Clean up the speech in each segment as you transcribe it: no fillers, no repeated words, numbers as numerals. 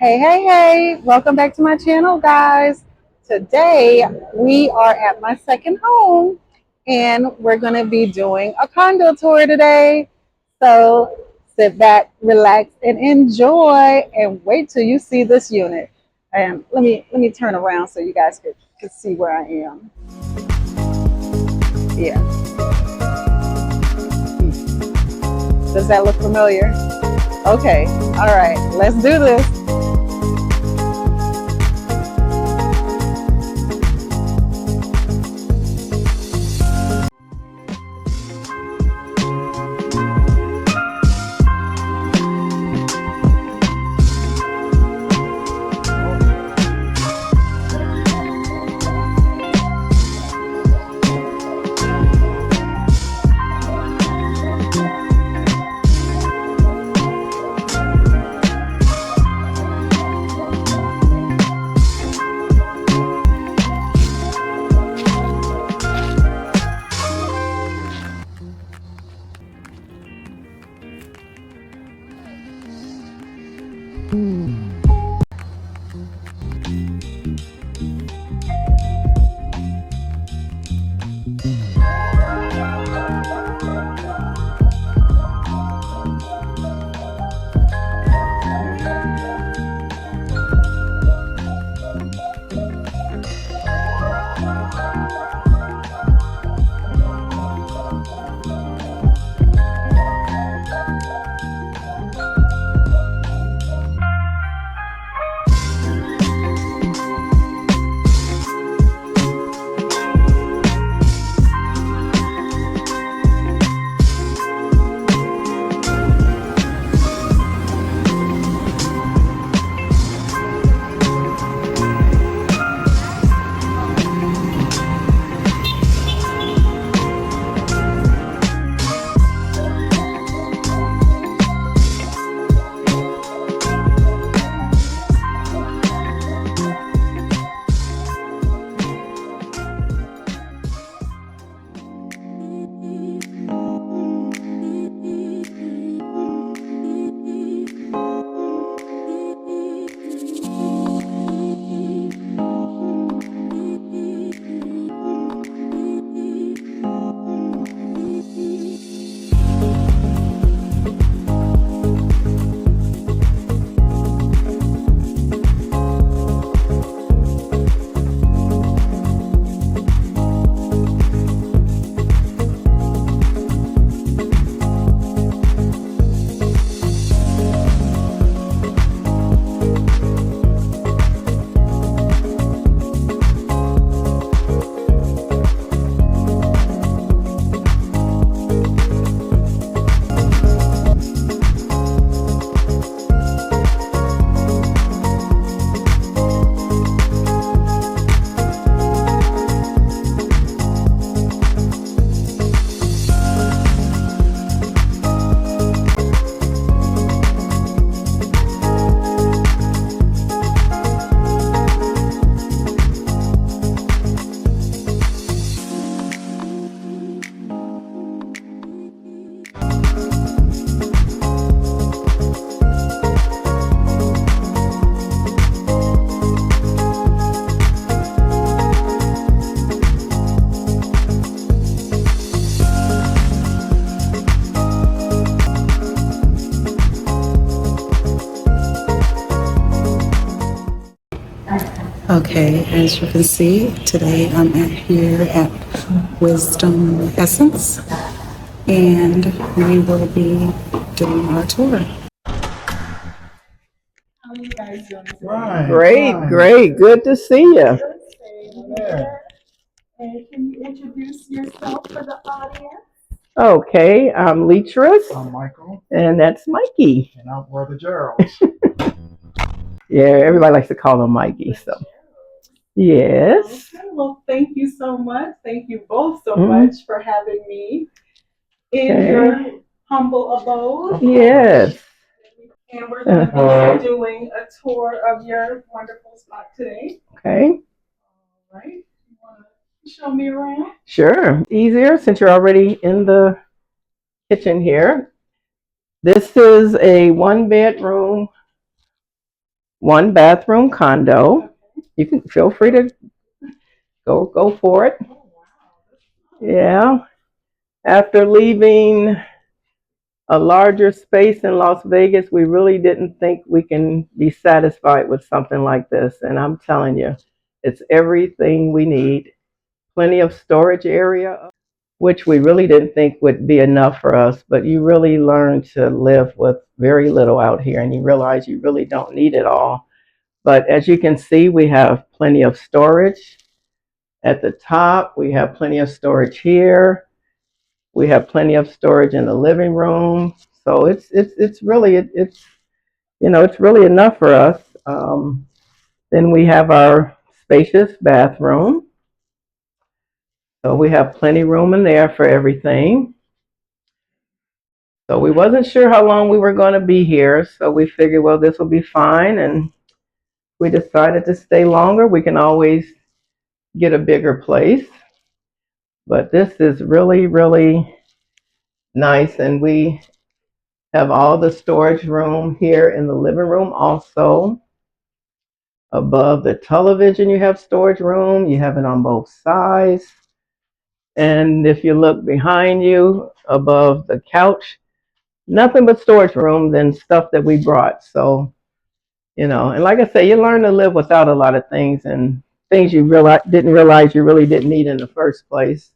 Hey, welcome back to my channel, guys. Today we are at my second home and we're going to be doing a condo tour today. So sit back, relax, and enjoy and wait till you see this unit. And let me turn around so you guys can see where I am. Yeah. Does that look familiar? Okay. All right. Let's do this. Okay, as you can see, today I'm here at Whizdom Essence, and we will be doing our tour. How are you guys doing today? Right, Great, fine. great. Good to see you. Good staying here. And can you introduce yourself for the audience? Okay, I'm Leetris, I'm Michael, and that's Mikey. and I'm Brother Gerald's. Yeah, everybody likes to call him Mikey. So, yes. Okay, well, thank you so much. Thank you both so much for having me in your humble abode. Yes. And we're going to be doing a tour of your wonderful spot today. Okay. All right. You want to show me around? Sure. Easier since you're already in the kitchen here. This is a one bedroom one bathroom condo. You can feel free to go for it. Yeah. After leaving a larger space in Las Vegas, we really didn't think we can be satisfied with something like this. And I'm telling you, it's everything we need. Plenty of storage area, which we really didn't think would be enough for us, but you really learn to live with very little out here and you realize you really don't need it all. But as you can see, we have plenty of storage at the top. We have plenty of storage here. We have plenty of storage in the living room. So it's really it's really enough for us. Then we have our spacious bathroom. So we have plenty room in there for everything. So we wasn't sure how long we were going to be here. So we figured, well, this will be fine. And we decided to stay longer. We can always get a bigger place. But this is really, really nice. And we have all the storage room here in the living room also. Above the television, you have storage room. You have it on both sides. And if you look behind you, above the couch, nothing but storage rooms and stuff that we brought. So, and like I say, you learn to live without a lot of things and things you didn't realize you really didn't need in the first place.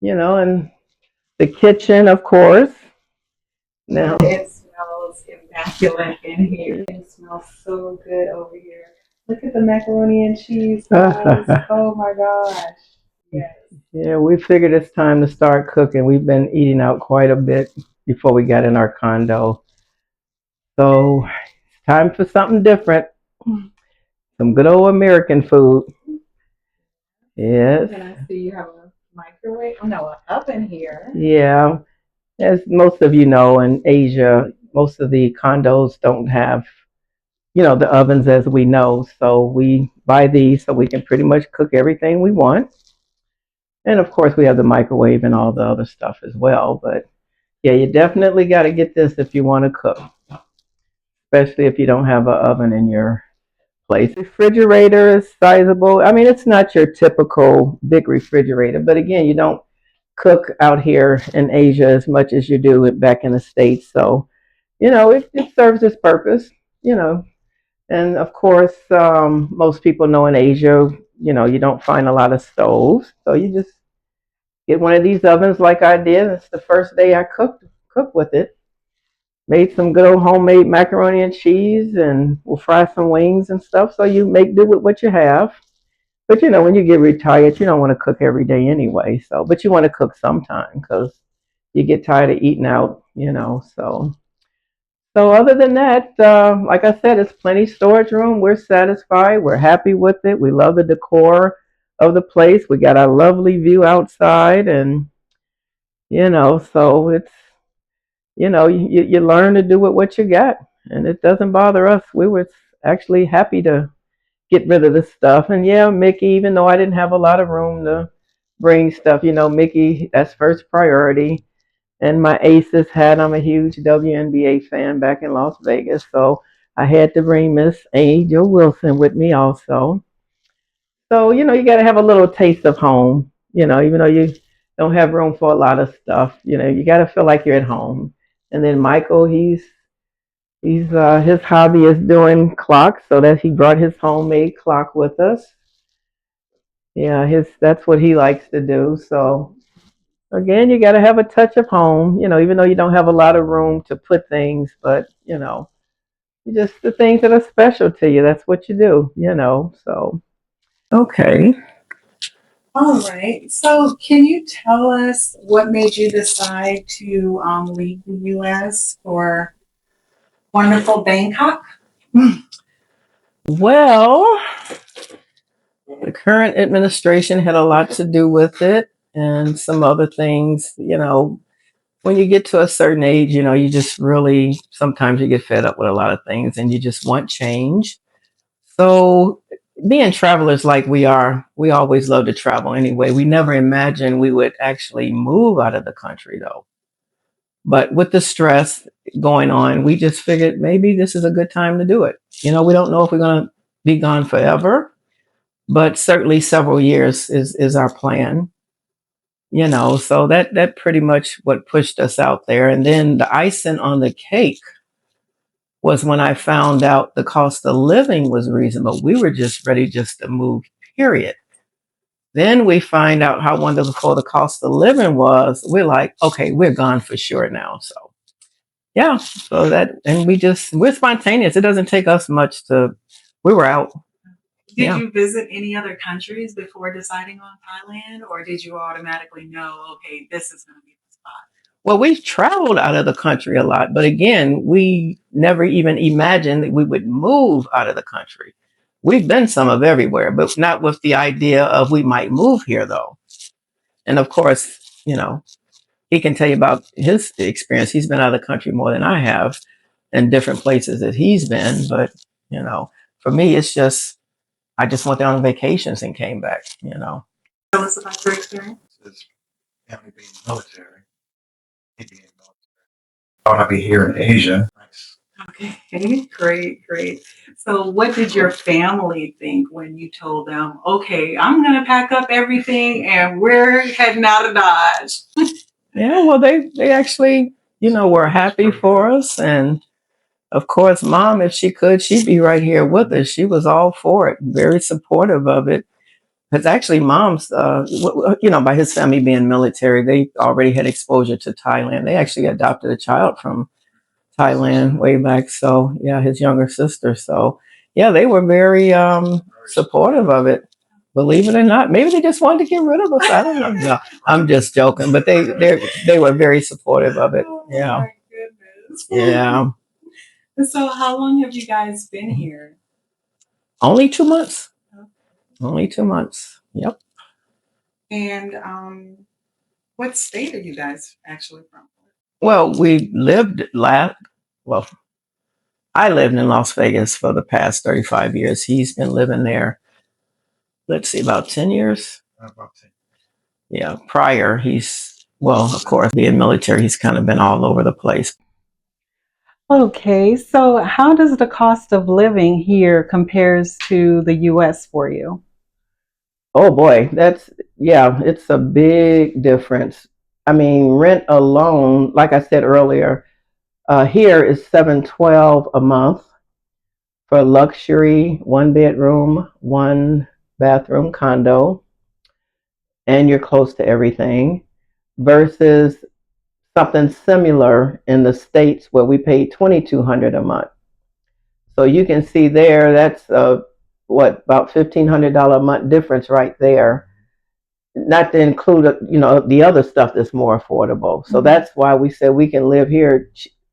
And the kitchen, of course. Now, It smells immaculate in here. It smells so good over here. Look at the macaroni and cheese, guys. Oh my gosh. Yes. Yeah, we figured it's time to start cooking. We've been eating out quite a bit before we got in our condo. So it's time for something different. Some good old American food. Yes. And I see you have a microwave. Oh no, an oven here. Yeah. As most of you know, in Asia, most of the condos don't have, the ovens as we know. So we buy these so we can pretty much cook everything we want. And of course, we have the microwave and all the other stuff as well. But yeah, you definitely got to get this if you want to cook, especially if you don't have an oven in your place. Refrigerator is sizable. I mean, it's not your typical big refrigerator, but again, you don't cook out here in Asia as much as you do it back in the States. So, it serves its purpose, you know. And of course, most people know in Asia, you don't find a lot of stoves. So you just get one of these ovens like I did. It's the first day I cooked with it. Made some good old homemade macaroni and cheese, and we'll fry some wings and stuff. So you make do with what you have. But when you get retired, you don't want to cook every day anyway. So, but you want to cook sometime because you get tired of eating out. So other than that, like I said, it's plenty storage room. We're satisfied. We're happy with it. We love the decor of the place. We got a lovely view outside, and so it's you learn to do with what you got, and it doesn't bother us. We were actually happy to get rid of the stuff. And yeah, Mickey, even though I didn't have a lot of room to bring stuff, Mickey, that's first priority. And my Aces hat, I'm a huge WNBA fan back in Las Vegas, so I had to bring Miss Angel Wilson with me also. So, you got to have a little taste of home, even though you don't have room for a lot of stuff, you got to feel like you're at home. And then Michael, he's his hobby is doing clocks, so that he brought his homemade clock with us. Yeah, his that's what he likes to do. So again, you got to have a touch of home, even though you don't have a lot of room to put things, but just the things that are special to you. That's what you do. So okay. All right. So, can you tell us what made you decide to leave the U.S. for wonderful Bangkok? Well, the current administration had a lot to do with it, and some other things. When you get to a certain age, you just really sometimes you get fed up with a lot of things, and you just want change. So, being travelers like we are, we always love to travel anyway. We never imagined we would actually move out of the country, though. But with the stress going on, we just figured maybe this is a good time to do it. We don't know if we're going to be gone forever, but certainly several years is our plan. So that pretty much what pushed us out there. And then the icing on the cake was when I found out the cost of living was reasonable. We were just ready just to move, period. Then we find out how wonderful the cost of living was. We're like, okay, we're gone for sure now. So yeah, so that, and we're spontaneous. It doesn't take us much we were out. Did you visit any other countries before deciding on Thailand, or did you automatically know, okay, this is going to be the spot? Well, we've traveled out of the country a lot, but again, we never even imagined that we would move out of the country. We've been some of everywhere, but not with the idea of we might move here, though. And of course, he can tell you about his experience. He's been out of the country more than I have in different places that he's been. But, for me, it's just, I just went there on vacations and came back. Tell us about your experience. His family being military. He being military. Thought I'd be here in Asia. Nice. Okay, great. So, what did your family think when you told them, okay, I'm going to pack up everything and we're heading out of Dodge? Yeah, well, they actually, were happy for us. And of course, Mom, if she could, she'd be right here with us. She was all for it, very supportive of it. Because actually, Mom's, by his family being military, they already had exposure to Thailand. They actually adopted a child from Thailand way back. So, yeah, his younger sister. So, yeah, they were very supportive of it. Believe it or not, maybe they just wanted to get rid of us. I don't know. No, I'm just joking, but they were very supportive of it. Oh, Yeah. my goodness. Yeah. So, how long have you guys been here? Only 2 months. Only 2 months. Yep. And what state are you guys actually from? Well, well, I lived in Las Vegas for the past 35 years. He's been living there, let's see, about 10 years. About 10. Yeah. Prior, of course, being military, he's kind of been all over the place. Okay, so how does the cost of living here compares to the US for you? Oh boy, it's a big difference. I mean, rent alone, like I said earlier, here is $712 a month for luxury, 1 bedroom, 1 bathroom condo, and you're close to everything, versus something similar in the States where we paid $2,200 a month. So you can see there, that's about $1,500 a month difference right there. Not to include, the other stuff that's more affordable. So that's why we said we can live here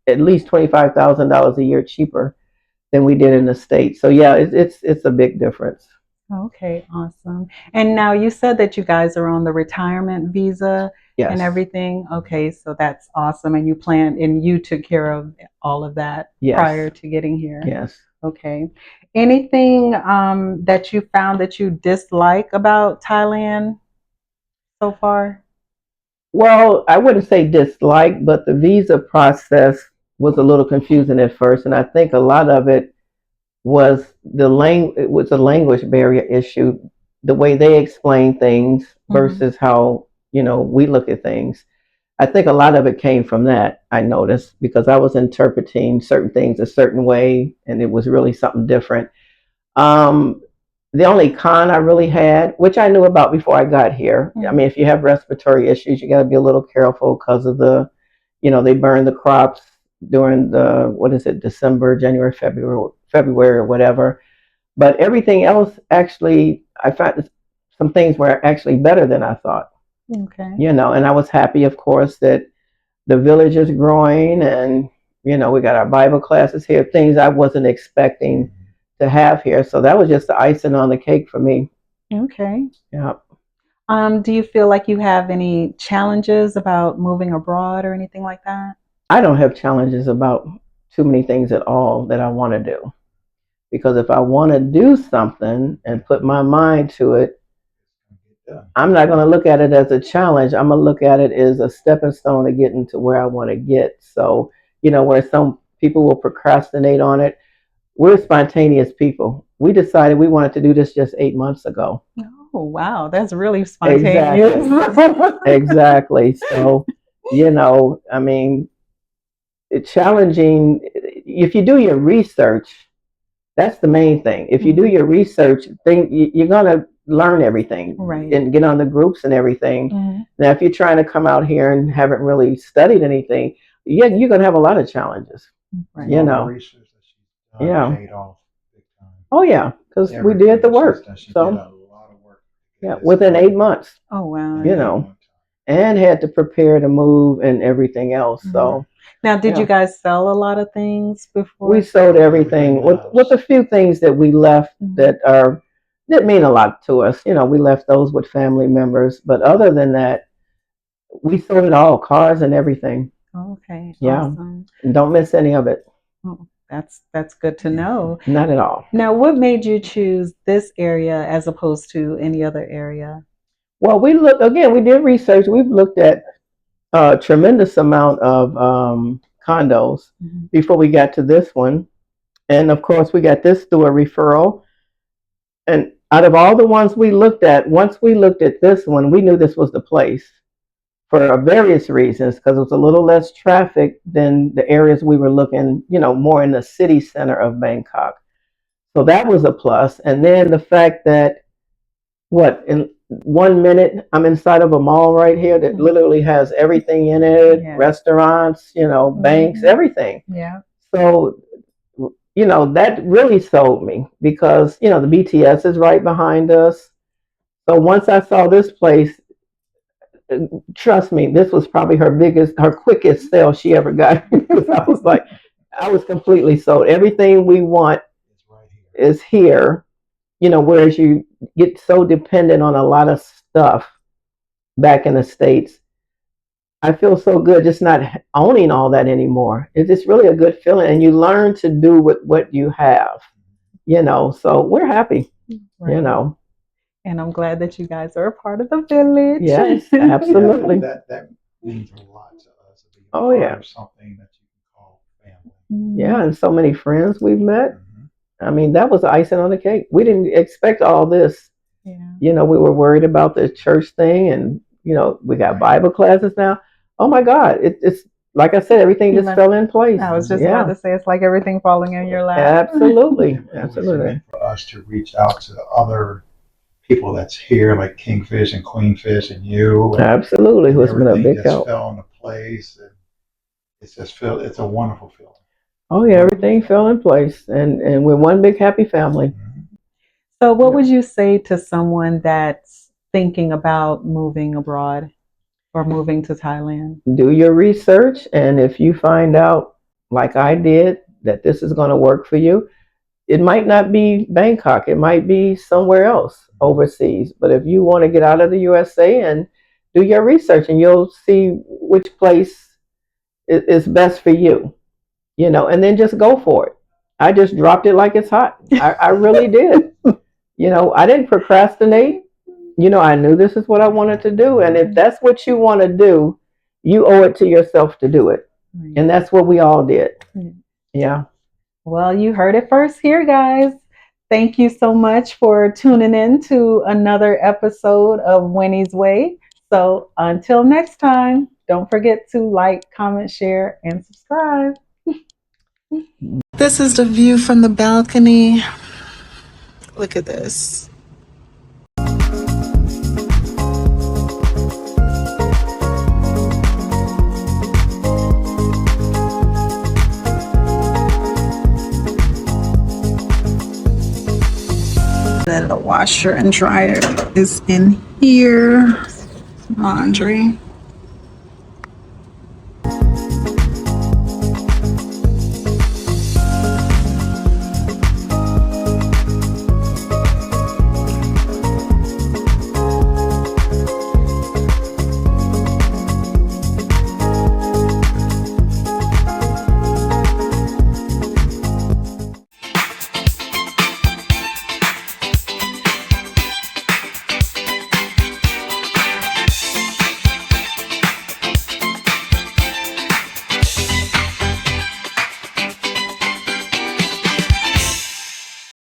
at least $25,000 a year cheaper than we did in the States. So yeah, it's a big difference. Okay, awesome. And now you said that you guys are on the retirement visa Yes. and everything. Okay, so that's awesome. And you took care of all of that Yes. prior to getting here. Yes. Okay. Anything that you found that you dislike about Thailand so far? Well, I wouldn't say dislike, but the visa process was a little confusing at first, and I think a lot of it was it was a language barrier issue, the way they explain things versus how, we look at things. I think a lot of it came from that, I noticed, because I was interpreting certain things a certain way, and it was really something different. The only con I really had, which I knew about before I got here, I mean, if you have respiratory issues, you got to be a little careful because of they burn the crops during December, January, February or whatever. But everything else, actually, I found some things were actually better than I thought. Okay. And I was happy, of course, that the village is growing, and we got our Bible classes here, things I wasn't expecting to have here. So that was just the icing on the cake for me. Okay. Yeah. Do you feel like you have any challenges about moving abroad or anything like that? I don't have challenges about too many things at all that I want to do. Because if I want to do something and put my mind to it, I'm not going to look at it as a challenge. I'm going to look at it as a stepping stone to getting to where I want to get. So, where some people will procrastinate on it, we're spontaneous people. We decided we wanted to do this just 8 months ago. Oh, wow. That's really spontaneous. Exactly. So, I mean, it's challenging. If you do your research, that's the main thing. If you do your research, you're gonna learn everything, Right. and get on the groups and everything. Mhm. Now, if you're trying to come out here and haven't really studied anything, yeah, you're gonna have a lot of challenges. Right. You All the know. research that she's done Yeah. paid off big time. Oh yeah, because we Everything did the that she's work. done, she did So a lot of work. yeah, It's within done 8 months, Oh, wow. in you a know. long time. and had to prepare to move and everything else. So Now, did Yeah. you guys sell a lot of things before? we sold everything with a few things that we left that mean a lot to us. We left those with family members, but other than that, we sold it all, cars and everything. Okay. Yeah. Awesome. And don't miss any of it. Oh, that's good to know. Not at all. Now, what made you choose this area as opposed to any other area? Well, we did research. We've looked at a tremendous amount of condos before we got to this one. And of course, we got this through a referral. And out of all the ones we looked at, once we looked at this one, we knew this was the place for various reasons, because it was a little less traffic than the areas we were looking, more in the city center of Bangkok. So that was a plus. And then the fact that, in 1 minute, I'm inside of a mall right here that literally has everything in it, restaurants, banks, everything. Yeah. So, that really sold me because, the BTS is right behind us. So once I saw this place, trust me, this was probably her quickest sale she ever got. I was completely sold. Everything we want is here. Whereas you get so dependent on a lot of stuff back in the States. I feel so good just not owning all that anymore. It's just really a good feeling, and you learn to do with what you have, so we're happy, Right. And I'm glad that you guys are a part of the village. Yes, absolutely. Yeah, that means a lot to us. To be a Oh, part yeah. of something that you can call family. Yeah, and so many friends we've met. I mean, that was icing on the cake. We didn't expect all this. Yeah. We were worried about the church thing, and we got Bible classes now. Oh my God, it's like I said, everything just fell in place. I was just about to say, it's like everything falling in your lap. Absolutely, It was absolutely. meant for us to reach out to other people that's here, like Kingfish and Queenfish and you. And, Absolutely, who's been a everything big just help. fell into place, and it's a wonderful feeling. Oh yeah, everything fell in place, and we're one big happy family. So, what would you say to someone that's thinking about moving abroad or moving to Thailand? Do your research, and if you find out, like I did, that this is going to work for you, it might not be Bangkok. It might be somewhere else overseas. But if you want to get out of the USA, and do your research, and you'll see which place is best for you, and then just go for it. I just dropped it like it's hot. I really did. I didn't procrastinate. I knew this is what I wanted to do. And if that's what you want to do, you owe it to yourself to do it. And that's what we all did. Yeah. Well, you heard it first here, guys. Thank you so much for tuning in to another episode of Winnie's Way. So until next time, don't forget to like, comment, share, and subscribe. This is the view from the balcony. Look at this. Then the washer and dryer is in here. Laundry.